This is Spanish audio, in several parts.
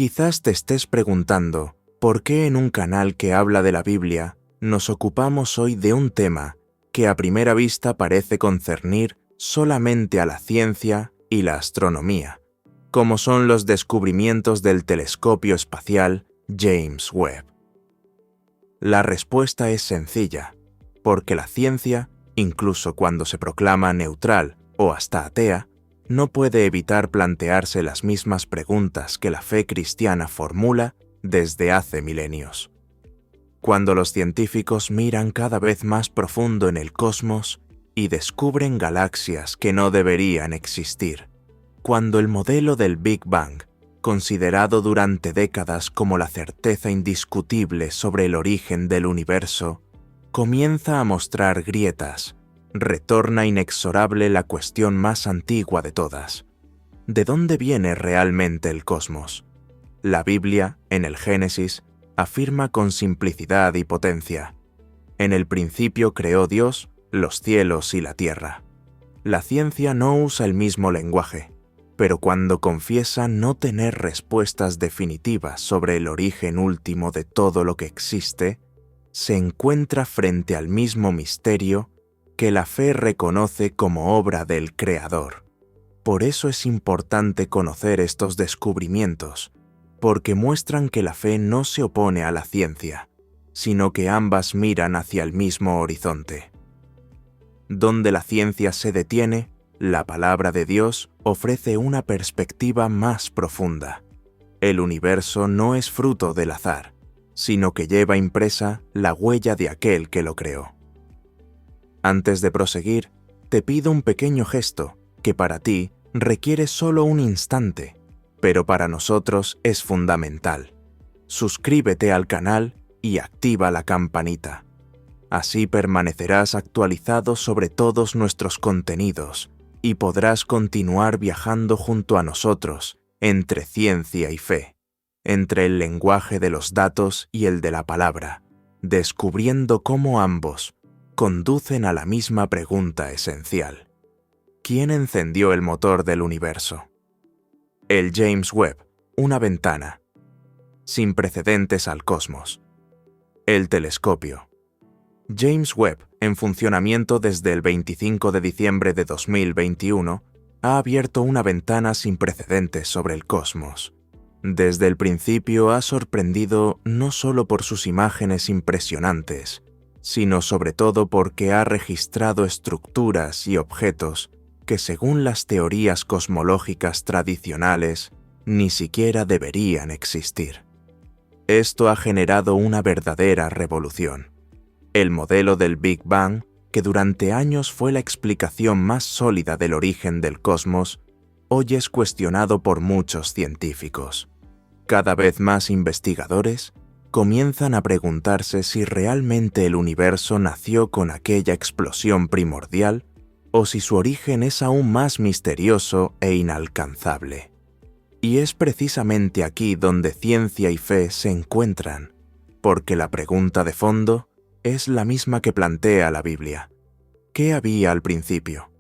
Quizás te estés preguntando, ¿por qué en un canal que habla de la Biblia nos ocupamos hoy de un tema que a primera vista parece concernir solamente a la ciencia y la astronomía, como son los descubrimientos del telescopio espacial James Webb? La respuesta es sencilla, porque la ciencia, incluso cuando se proclama neutral o hasta atea, no puede evitar plantearse las mismas preguntas que la fe cristiana formula desde hace milenios. Cuando los científicos miran cada vez más profundo en el cosmos y descubren galaxias que no deberían existir, cuando el modelo del Big Bang, considerado durante décadas como la certeza indiscutible sobre el origen del universo, comienza a mostrar grietas, retorna inexorable la cuestión más antigua de todas: ¿de dónde viene realmente el cosmos? La Biblia, en el Génesis, afirma con simplicidad y potencia: en el principio creó Dios los cielos y la tierra. La ciencia no usa el mismo lenguaje, pero cuando confiesa no tener respuestas definitivas sobre el origen último de todo lo que existe, se encuentra frente al mismo misterio que la fe reconoce como obra del Creador. Por eso es importante conocer estos descubrimientos, porque muestran que la fe no se opone a la ciencia, sino que ambas miran hacia el mismo horizonte. Donde la ciencia se detiene, la palabra de Dios ofrece una perspectiva más profunda. El universo no es fruto del azar, sino que lleva impresa la huella de aquel que lo creó. Antes de proseguir, te pido un pequeño gesto que para ti requiere solo un instante, pero para nosotros es fundamental. Suscríbete al canal y activa la campanita. Así permanecerás actualizado sobre todos nuestros contenidos y podrás continuar viajando junto a nosotros entre ciencia y fe, entre el lenguaje de los datos y el de la palabra, descubriendo cómo ambos conducen a la misma pregunta esencial: ¿quién encendió el motor del universo? El James Webb, una ventana sin precedentes al cosmos. El telescopio. James Webb, en funcionamiento desde el 25 de diciembre de 2021, ha abierto una ventana sin precedentes sobre el cosmos. Desde el principio ha sorprendido no solo por sus imágenes impresionantes, sino sobre todo porque ha registrado estructuras y objetos que, según las teorías cosmológicas tradicionales, ni siquiera deberían existir. Esto ha generado una verdadera revolución. El modelo del Big Bang, que durante años fue la explicación más sólida del origen del cosmos, hoy es cuestionado por muchos científicos. Cada vez más investigadores comienzan a preguntarse si realmente el universo nació con aquella explosión primordial o si su origen es aún más misterioso e inalcanzable. Y es precisamente aquí donde ciencia y fe se encuentran, porque la pregunta de fondo es la misma que plantea la Biblia. ¿Qué había al principio?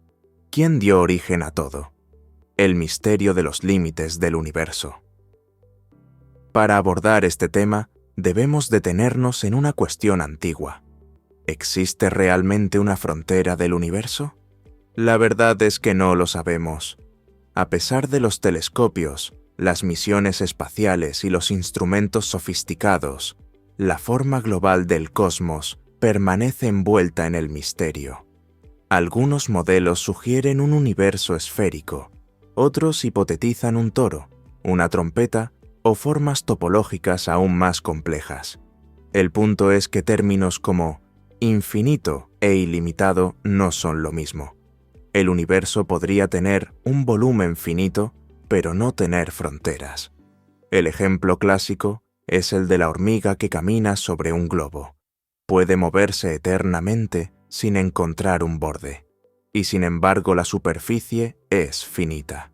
¿Quién dio origen a todo? El misterio de los límites del universo. Para abordar este tema, debemos detenernos en una cuestión antigua. ¿Existe realmente una frontera del universo? La verdad es que no lo sabemos. A pesar de los telescopios, las misiones espaciales y los instrumentos sofisticados, la forma global del cosmos permanece envuelta en el misterio. Algunos modelos sugieren un universo esférico, otros hipotetizan un toro, una trompeta o formas topológicas aún más complejas. El punto es que términos como infinito e ilimitado no son lo mismo. El universo podría tener un volumen finito, pero no tener fronteras. El ejemplo clásico es el de la hormiga que camina sobre un globo. Puede moverse eternamente sin encontrar un borde, y sin embargo la superficie es finita.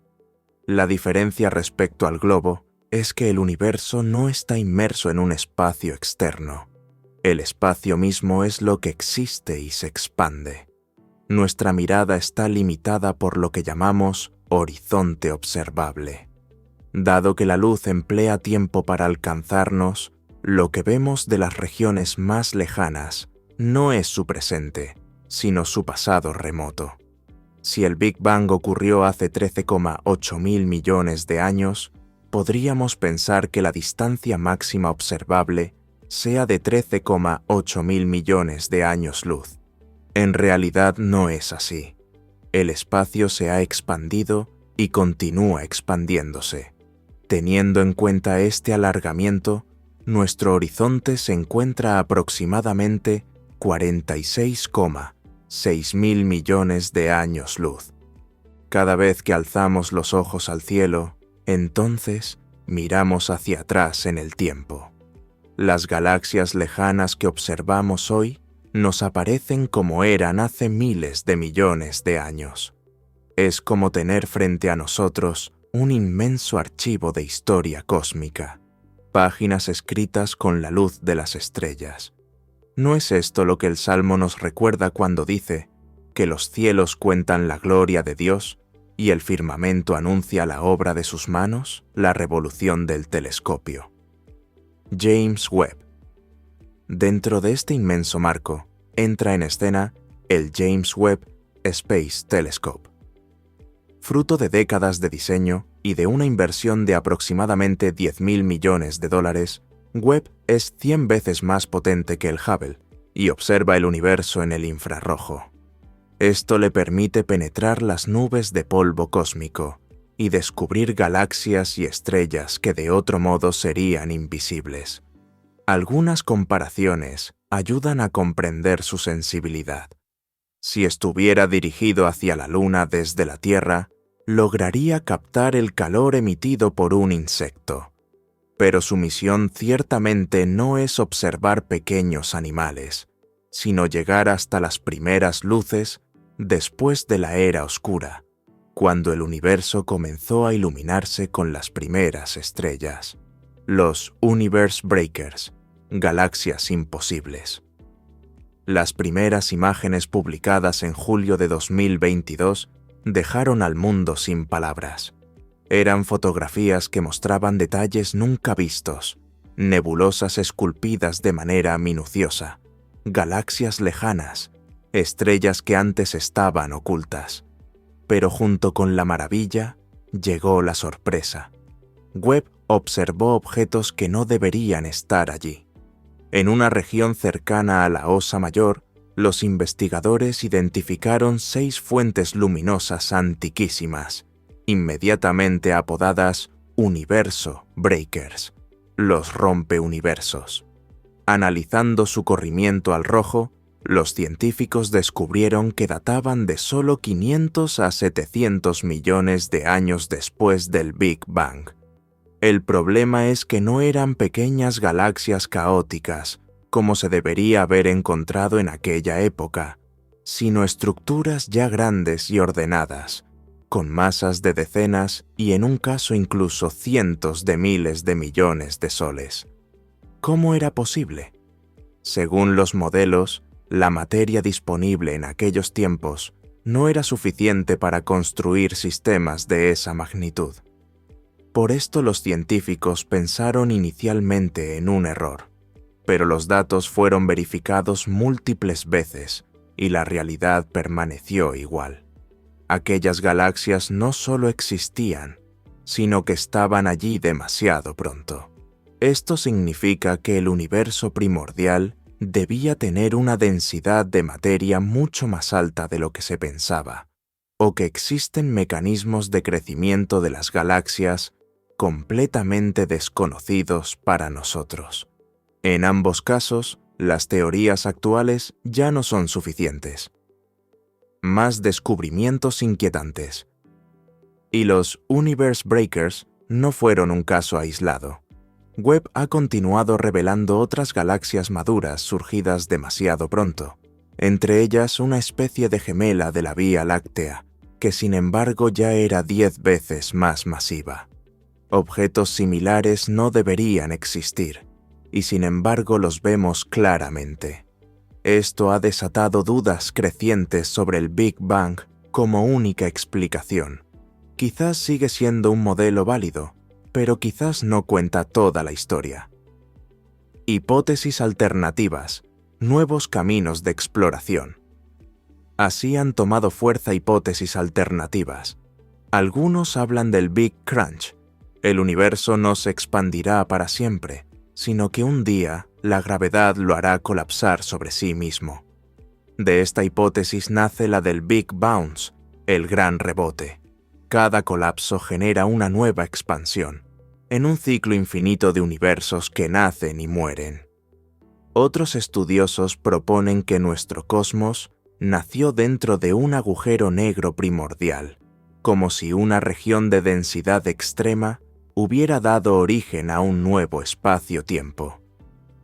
La diferencia respecto al globo es que el universo no está inmerso en un espacio externo. El espacio mismo es lo que existe y se expande. Nuestra mirada está limitada por lo que llamamos horizonte observable. Dado que la luz emplea tiempo para alcanzarnos, lo que vemos de las regiones más lejanas no es su presente, sino su pasado remoto. Si el Big Bang ocurrió hace 13,8 mil millones de años, podríamos pensar que la distancia máxima observable sea de 13,8 mil millones de años luz. En realidad no es así. El espacio se ha expandido y continúa expandiéndose. Teniendo en cuenta este alargamiento, nuestro horizonte se encuentra a aproximadamente 46,6 mil millones de años luz. Cada vez que alzamos los ojos al cielo, entonces miramos hacia atrás en el tiempo. Las galaxias lejanas que observamos hoy nos aparecen como eran hace miles de millones de años. Es como tener frente a nosotros un inmenso archivo de historia cósmica, páginas escritas con la luz de las estrellas. ¿No es esto lo que el Salmo nos recuerda cuando dice que los cielos cuentan la gloria de Dios y el firmamento anuncia la obra de sus manos, la revolución del telescopio? James Webb. Dentro de este inmenso marco, entra en escena el James Webb Space Telescope. Fruto de décadas de diseño y de una inversión de aproximadamente $10.000 millones, Webb es 100 veces más potente que el Hubble y observa el universo en el infrarrojo. Esto le permite penetrar las nubes de polvo cósmico y descubrir galaxias y estrellas que de otro modo serían invisibles. Algunas comparaciones ayudan a comprender su sensibilidad. Si estuviera dirigido hacia la Luna desde la Tierra, lograría captar el calor emitido por un insecto. Pero su misión ciertamente no es observar pequeños animales, sino llegar hasta las primeras luces después de la era oscura, cuando el universo comenzó a iluminarse con las primeras estrellas, los Universe Breakers, galaxias imposibles. Las primeras imágenes publicadas en julio de 2022 dejaron al mundo sin palabras. Eran fotografías que mostraban detalles nunca vistos, nebulosas esculpidas de manera minuciosa, galaxias lejanas, estrellas que antes estaban ocultas. Pero junto con la maravilla, llegó la sorpresa. Webb observó objetos que no deberían estar allí. En una región cercana a la Osa Mayor, los investigadores identificaron 6 fuentes luminosas antiquísimas, inmediatamente apodadas Universo Breakers, los rompeuniversos. Analizando su corrimiento al rojo, los científicos descubrieron que databan de solo 500 a 700 millones de años después del Big Bang. El problema es que no eran pequeñas galaxias caóticas, como se debería haber encontrado en aquella época, sino estructuras ya grandes y ordenadas, con masas de decenas y en un caso incluso cientos de miles de millones de soles. ¿Cómo era posible? Según los modelos, la materia disponible en aquellos tiempos no era suficiente para construir sistemas de esa magnitud. Por esto los científicos pensaron inicialmente en un error, pero los datos fueron verificados múltiples veces y la realidad permaneció igual. Aquellas galaxias no solo existían, sino que estaban allí demasiado pronto. Esto significa que el universo primordial debía tener una densidad de materia mucho más alta de lo que se pensaba, o que existen mecanismos de crecimiento de las galaxias completamente desconocidos para nosotros. En ambos casos, las teorías actuales ya no son suficientes. Más descubrimientos inquietantes. Y los Universe Breakers no fueron un caso aislado. Webb ha continuado revelando otras galaxias maduras surgidas demasiado pronto, entre ellas una especie de gemela de la Vía Láctea, que sin embargo ya era 10 veces más masiva. Objetos similares no deberían existir, y sin embargo los vemos claramente. Esto ha desatado dudas crecientes sobre el Big Bang como única explicación. Quizás sigue siendo un modelo válido, pero quizás no cuenta toda la historia. Hipótesis alternativas, nuevos caminos de exploración. Así han tomado fuerza hipótesis alternativas. Algunos hablan del Big Crunch. El universo no se expandirá para siempre, sino que un día la gravedad lo hará colapsar sobre sí mismo. De esta hipótesis nace la del Big Bounce, el gran rebote. Cada colapso genera una nueva expansión, en un ciclo infinito de universos que nacen y mueren. Otros estudiosos proponen que nuestro cosmos nació dentro de un agujero negro primordial, como si una región de densidad extrema hubiera dado origen a un nuevo espacio-tiempo.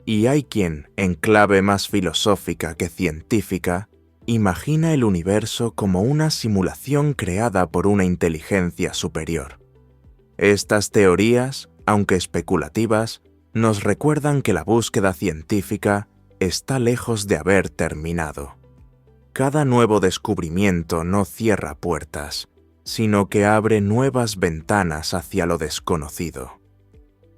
Y hay quien, en clave más filosófica que científica, imagina el universo como una simulación creada por una inteligencia superior. Estas teorías, aunque especulativas, nos recuerdan que la búsqueda científica está lejos de haber terminado. Cada nuevo descubrimiento no cierra puertas, sino que abre nuevas ventanas hacia lo desconocido.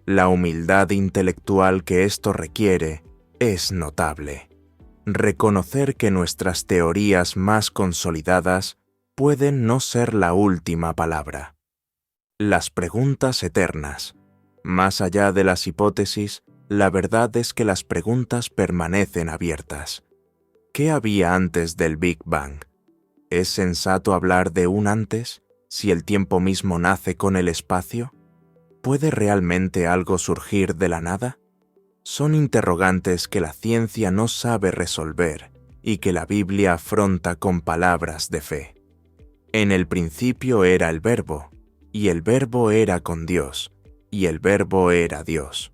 La humildad intelectual que esto requiere es notable. Reconocer que nuestras teorías más consolidadas pueden no ser la última palabra. Las preguntas eternas. Más allá de las hipótesis, la verdad es que las preguntas permanecen abiertas. ¿Qué había antes del Big Bang? ¿Es sensato hablar de un antes si el tiempo mismo nace con el espacio? ¿Puede realmente algo surgir de la nada? Son interrogantes que la ciencia no sabe resolver y que la Biblia afronta con palabras de fe. En el principio era el Verbo, y el Verbo era con Dios, y el Verbo era Dios.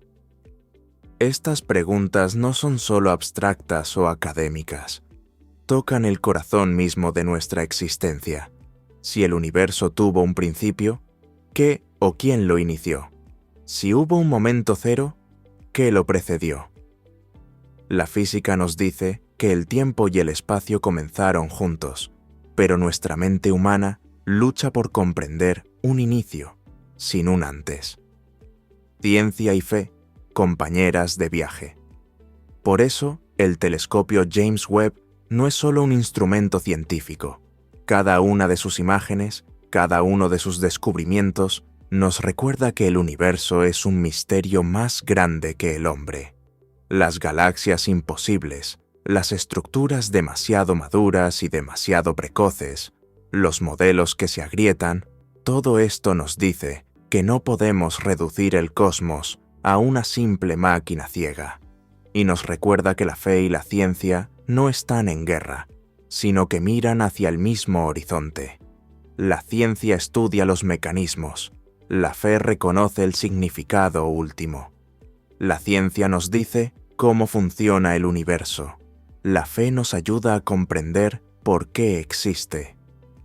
Estas preguntas no son solo abstractas o académicas. Tocan el corazón mismo de nuestra existencia. Si el universo tuvo un principio, ¿qué o quién lo inició? Si hubo un momento cero, ¿qué lo precedió? La física nos dice que el tiempo y el espacio comenzaron juntos, pero nuestra mente humana lucha por comprender un inicio, sin un antes. Ciencia y fe, compañeras de viaje. Por eso, el telescopio James Webb no es solo un instrumento científico. Cada una de sus imágenes, cada uno de sus descubrimientos, nos recuerda que el universo es un misterio más grande que el hombre. Las galaxias imposibles, las estructuras demasiado maduras y demasiado precoces, los modelos que se agrietan, todo esto nos dice que no podemos reducir el cosmos a una simple máquina ciega, y nos recuerda que la fe y la ciencia no están en guerra, sino que miran hacia el mismo horizonte. La ciencia estudia los mecanismos, la fe reconoce el significado último. La ciencia nos dice cómo funciona el universo. La fe nos ayuda a comprender por qué existe.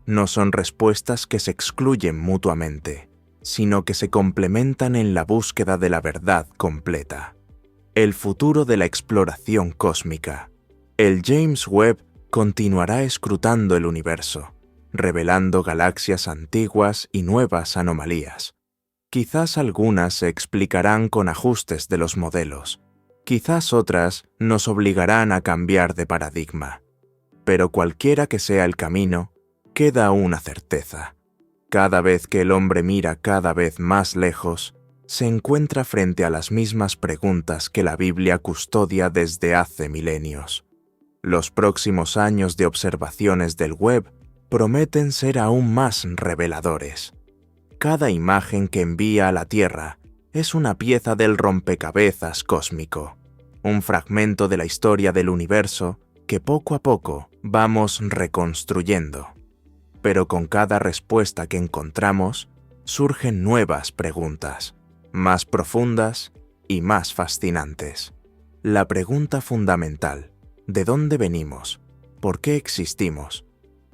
No son respuestas que se excluyen mutuamente, sino que se complementan en la búsqueda de la verdad completa. El futuro de la exploración cósmica. El James Webb continuará escrutando el universo, revelando galaxias antiguas y nuevas anomalías. Quizás algunas se explicarán con ajustes de los modelos, quizás otras nos obligarán a cambiar de paradigma. Pero cualquiera que sea el camino, queda una certeza. Cada vez que el hombre mira cada vez más lejos, se encuentra frente a las mismas preguntas que la Biblia custodia desde hace milenios. Los próximos años de observaciones del Webb prometen ser aún más reveladores. Cada imagen que envía a la Tierra es una pieza del rompecabezas cósmico, un fragmento de la historia del universo que poco a poco vamos reconstruyendo. Pero con cada respuesta que encontramos, surgen nuevas preguntas, más profundas y más fascinantes. La pregunta fundamental: ¿de dónde venimos? ¿Por qué existimos?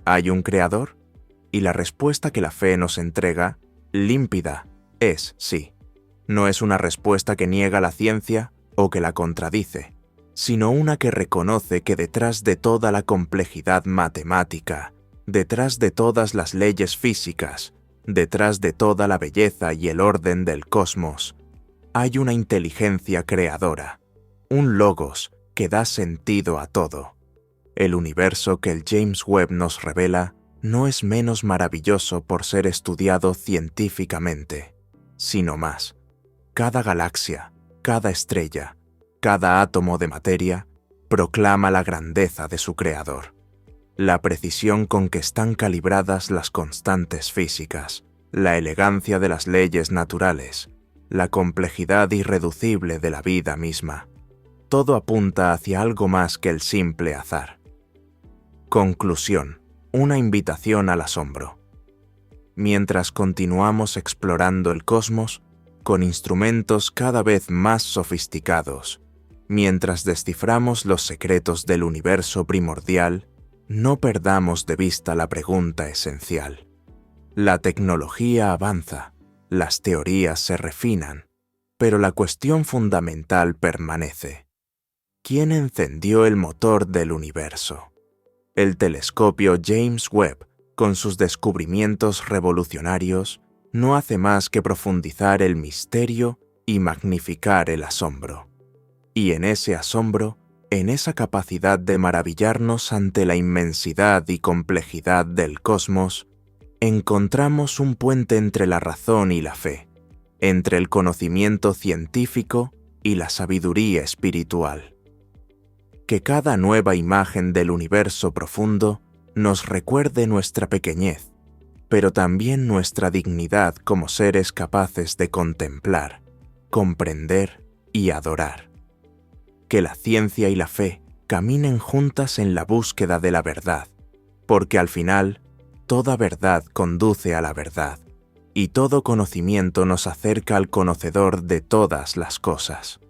¿Hay un creador? Y la respuesta que la fe nos entrega, límpida, es sí. No es una respuesta que niega la ciencia o que la contradice, sino una que reconoce que detrás de toda la complejidad matemática, detrás de todas las leyes físicas, detrás de toda la belleza y el orden del cosmos, hay una inteligencia creadora, un logos que da sentido a todo. El universo que el James Webb nos revela no es menos maravilloso por ser estudiado científicamente, sino más. Cada galaxia, cada estrella, cada átomo de materia proclama la grandeza de su creador. La precisión con que están calibradas las constantes físicas, la elegancia de las leyes naturales, la complejidad irreducible de la vida misma. Todo apunta hacia algo más que el simple azar. Conclusión. Una invitación al asombro. Mientras continuamos explorando el cosmos, con instrumentos cada vez más sofisticados, mientras desciframos los secretos del universo primordial, no perdamos de vista la pregunta esencial. La tecnología avanza, las teorías se refinan, pero la cuestión fundamental permanece. ¿Quién encendió el motor del universo? El telescopio James Webb, con sus descubrimientos revolucionarios, no hace más que profundizar el misterio y magnificar el asombro. Y en ese asombro, en esa capacidad de maravillarnos ante la inmensidad y complejidad del cosmos, encontramos un puente entre la razón y la fe, entre el conocimiento científico y la sabiduría espiritual. Que cada nueva imagen del universo profundo nos recuerde nuestra pequeñez, pero también nuestra dignidad como seres capaces de contemplar, comprender y adorar. Que la ciencia y la fe caminen juntas en la búsqueda de la verdad, porque al final, toda verdad conduce a la verdad, y todo conocimiento nos acerca al conocedor de todas las cosas.